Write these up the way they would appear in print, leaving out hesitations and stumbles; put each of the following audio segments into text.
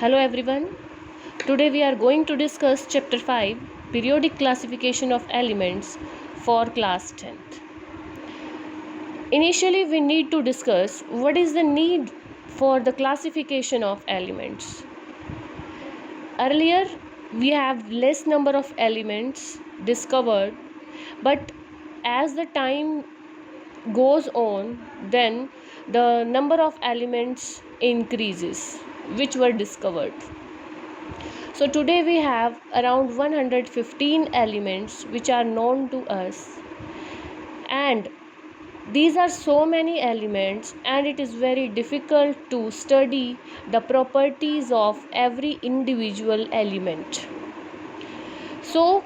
Hello everyone. Today we are going to discuss chapter 5 periodic classification of elements for class 10th. Initially we need to discuss what is the need for the classification of elements. Earlier we have less number of elements discovered, but as the time goes on, then the number of elements increases which were discovered. So today we have around 115 elements which are known to us, and these are so many elements, and it is very difficult to study the properties of every individual element. So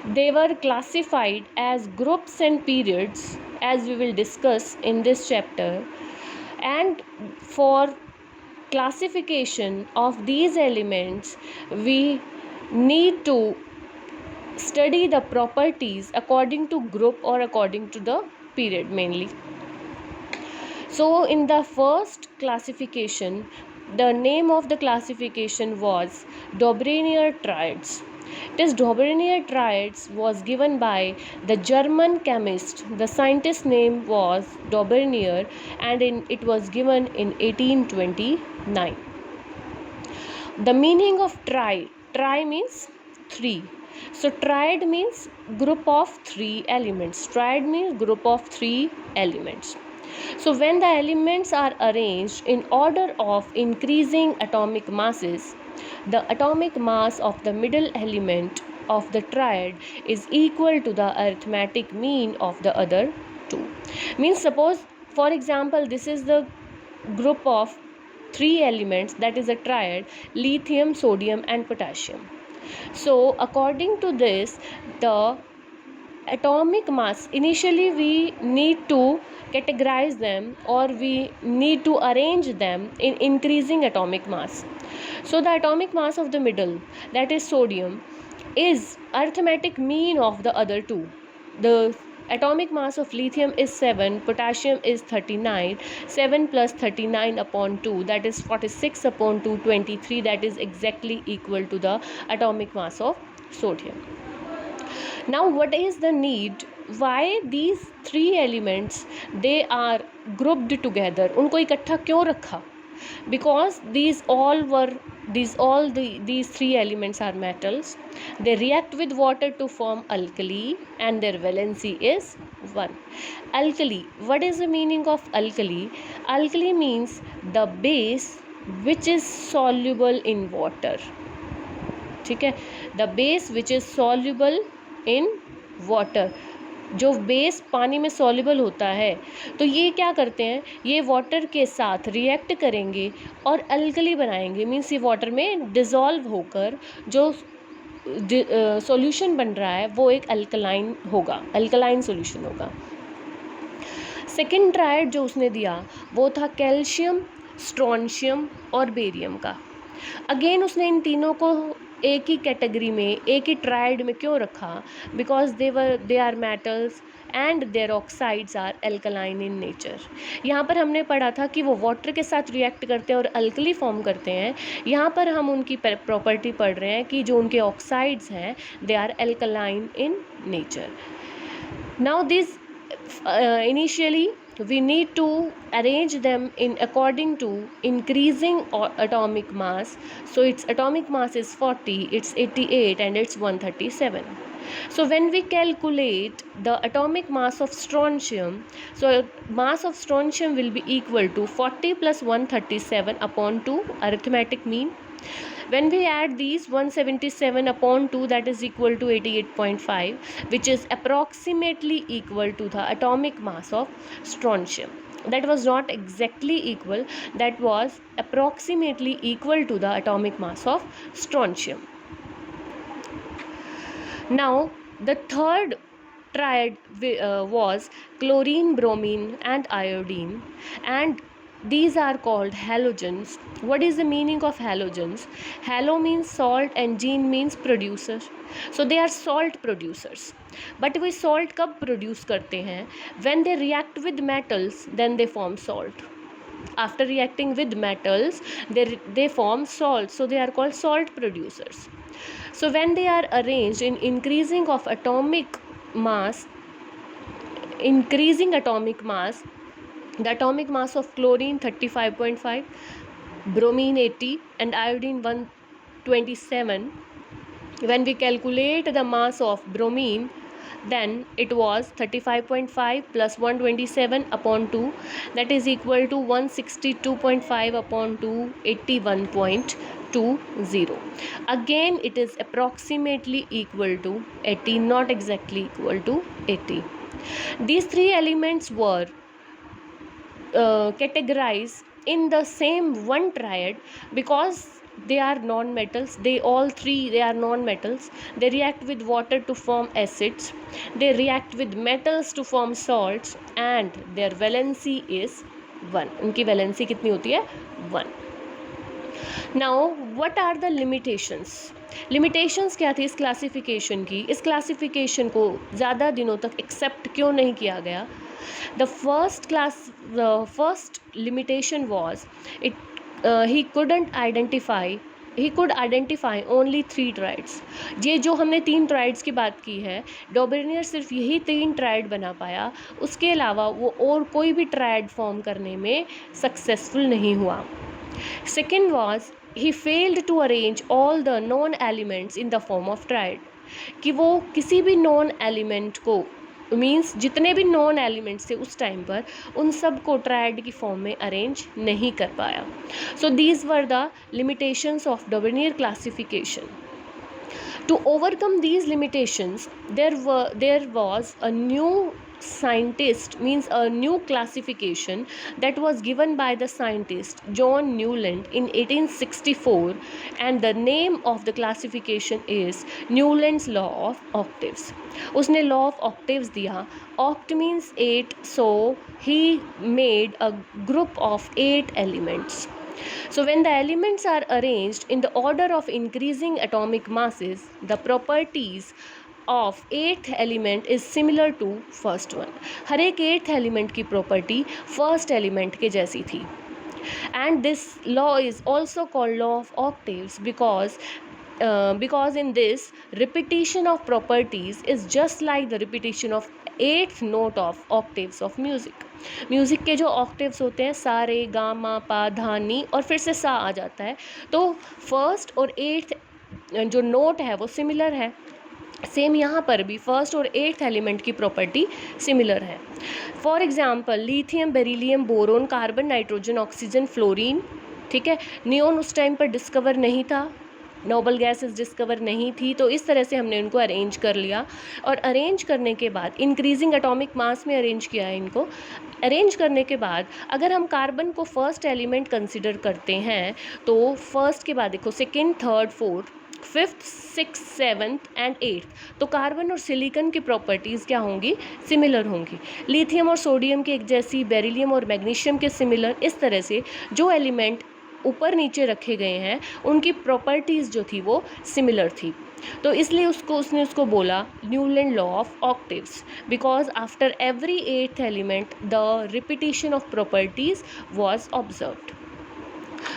they were classified as groups and periods, as we will discuss in this chapter. And for classification of these elements, we need to study the properties according to group or according to the period mainly. So in the first classification, the name of the classification was Dobrenier triads. This Dobrenier triads was given by the German chemist. The scientist's name was Dobrenier, and it was given in 1829. The meaning of tri means three. So triad means group of three elements. Triad means group of three elements. So when the elements are arranged in order of increasing atomic masses, the atomic mass of the middle element of the triad is equal to the arithmetic mean of the other two. Means suppose, for example, this is the group of three elements, that is a triad: lithium, sodium and potassium. So according to this, the atomic mass, initially we need to categorize them, or we need to arrange them in increasing atomic mass. So the atomic mass of the middle, that is sodium, is arithmetic mean of the other two. The atomic mass of lithium is 7, potassium is 39. 7 plus 39 upon 2, that is 46 upon 2, 23, that is exactly equal to the atomic mass of sodium. Now what is the need, why these three elements they are grouped together, उनको इकट्ठा क्यों रखा? Because these three elements are metals. They react with water to form alkali, and their valency is 1. Alkali, what is the meaning of alkali? Alkali means the base which is soluble in water. ठीक है, the base which is soluble in water. जो base पानी में soluble होता है, तो ये क्या करते हैं, ये वाटर के साथ रिएक्ट करेंगे और अल्कली बनाएंगे. मीन्स ये वाटर में डिज़ोल्व होकर जो सॉल्यूशन बन रहा है वो एक अल्कलाइन होगा, अल्कलाइन सॉल्यूशन होगा. सेकेंड ट्रायड जो उसने दिया वो था कैल्शियम, स्ट्रोंशियम और बेरियम का. अगेन उसने इन तीनों को एक ही कैटेगरी में, एक ही ट्रायड में क्यों रखा? Because they are metals and their oxides are alkaline in nature. यहाँ पर हमने पढ़ा था कि वो वाटर के साथ रिएक्ट करते हैं और अल्कली फॉर्म करते हैं. यहाँ पर हम उनकी प्रॉपर्टी पढ़ रहे हैं कि जो उनके ऑक्साइड्स हैं they are alkaline in nature. Now this initially we need to arrange them in according to increasing atomic mass. So its atomic mass is 40, it's 88 and it's 137. So when we calculate the atomic mass of strontium, so mass of strontium will be equal to 40 plus 137 upon 2, arithmetic mean. When we add these, 177 upon 2, that is equal to 88.5, which is approximately equal to the atomic mass of strontium. That was not exactly equal, that was approximately equal to the atomic mass of strontium. Now the third triad was chlorine, bromine and iodine, and these are called halogens. What is the meaning of halogens? Halo means salt and gene means producer. So they are salt producers. But we salt कब produce करते हैं? When they react with metals, then they form salt. After reacting with metals, they form salt, so they are called salt producers. So when they are arranged in mass increasing atomic mass, the atomic mass of chlorine 35.5, bromine 80, and iodine 127. When we calculate the mass of bromine, then it was 35.5 plus 127 upon 2, that is equal to 162.5 upon 2, 81.20. Again it is approximately equal to 80, not exactly equal to 80. These three elements were categorized in the same one triad because they are non-metals. They are non-metals. They react with water to form acids, they react with metals to form salts, and their valency is 1. उनकी valency कितनी होती है? 1. Now what are the limitations? Limitations क्या थी इस classification की? इस classification को ज़्यादा दिनों तक एक्सेप्ट क्यों नहीं किया गया? The first limitation was he could identify only 3 triads. ये जो हमने 3 triads की बात की है, डॉबर्नियर सिर्फ यही 3 triad बना पाया, उसके अलावा वो और कोई भी triad फॉर्म करने में सक्सेसफुल नहीं हुआ. Second was he failed to arrange all the known elements in the form of triad. कि वो किसी भी नॉन एलिमेंट को मीन्स जितने भी नॉन एलिमेंट्स थे उस टाइम पर उन सब को ट्रायड की फॉर्म में अरेंज नहीं कर पाया. So these were the limitations of डॉबर्नियर classification. To overcome these limitations, there was a new classification that was given by the scientist John Newland in 1864, and the name of the classification is Newland's law of octaves. उसने law of octaves दिया. Oct means 8, so he made a group of 8 elements. So when the elements are arranged in the order of increasing atomic masses, the properties of 8th element is similar to first one. हर एक 8th element की property first element के जैसी थी. And this law is also called law of octaves because in this repetition of properties is just like the repetition of 8th note of octaves of music. Music के जो octaves होते हैं सा रे गा मा पा धा नी और फिर से सा आ जाता है, तो फर्स्ट और 8th जो नोट है वो सिमिलर है. सेम यहाँ पर भी फर्स्ट और 8th एलिमेंट की प्रॉपर्टी सिमिलर है. For example lithium, beryllium, boron, carbon, nitrogen, oxygen, fluorine. ठीक है, नियोन उस टाइम पर डिस्कवर नहीं था, नोबल गैसेस डिस्कवर नहीं थी, तो इस तरह से हमने इनको अरेंज कर लिया. और अरेंज करने के बाद इंक्रीजिंग एटॉमिक मास में अरेंज किया है इनको. अरेंज करने के बाद अगर हम कार्बन को फर्स्ट एलिमेंट कंसिडर करते हैं तो फर्स्ट के बाद देखो second, third, fourth, fifth, six, seventh and eighth, तो कार्बन और सिलिकॉन की प्रॉपर्टीज़ क्या होंगी? सिमिलर होंगी. लिथियम और सोडियम की एक जैसी, बेरिलियम और मैग्नीशियम के सिमिलर. इस तरह से जो एलिमेंट ऊपर नीचे रखे गए हैं उनकी प्रॉपर्टीज़ जो थी वो सिमिलर थी. तो इसलिए उसने उसको बोला Newland law of octaves, because after every 8th element the repetition of properties was observed.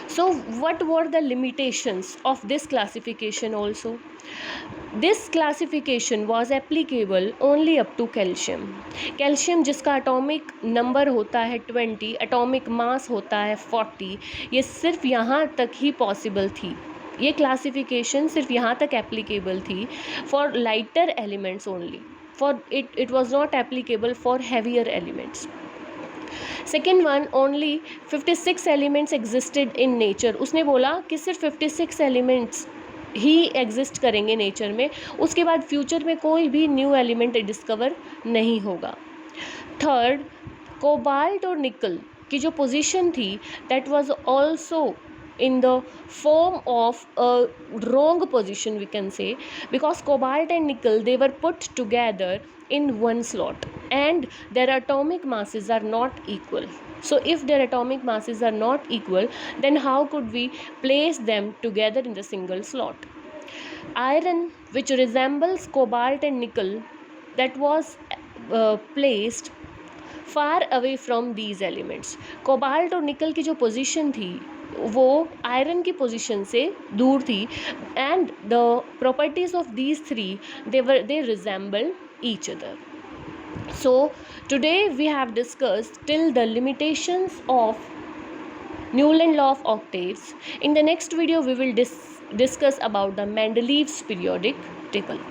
So what were the limitations of this classification also? This classification was applicable only up to calcium. Calcium जिसका atomic number होता है 20, atomic mass होता है 40, ये सिर्फ यहाँ तक ही possible थी. ये क्लासिफिकेशन सिर्फ यहाँ तक एप्लीकेबल थी for lighter elements only. For it was not applicable for heavier elements. Second one, only 56 elements existed in nature. उसने बोला कि सिर्फ 56 एलिमेंट्स ही एग्जिस्ट करेंगे नेचर में, उसके बाद फ्यूचर में कोई भी न्यू एलिमेंट डिस्कवर नहीं होगा. थर्ड, कोबाल्ट और निकल की जो पोजीशन थी that was also in the form of a wrong position, we can say, because cobalt and nickel, they were put together in one slot and their atomic masses are not equal. So if their atomic masses are not equal, then how could we place them together in the single slot? Iron, which resembles cobalt and nickel, that was placed far away from these elements. Cobalt और निकल की जो position थी वो iron की position से दूर थी, and the properties of these three they resemble each other. So today we have discussed till the limitations of Newland law of octaves. In the next video we will discuss about the Mendeleev's periodic table.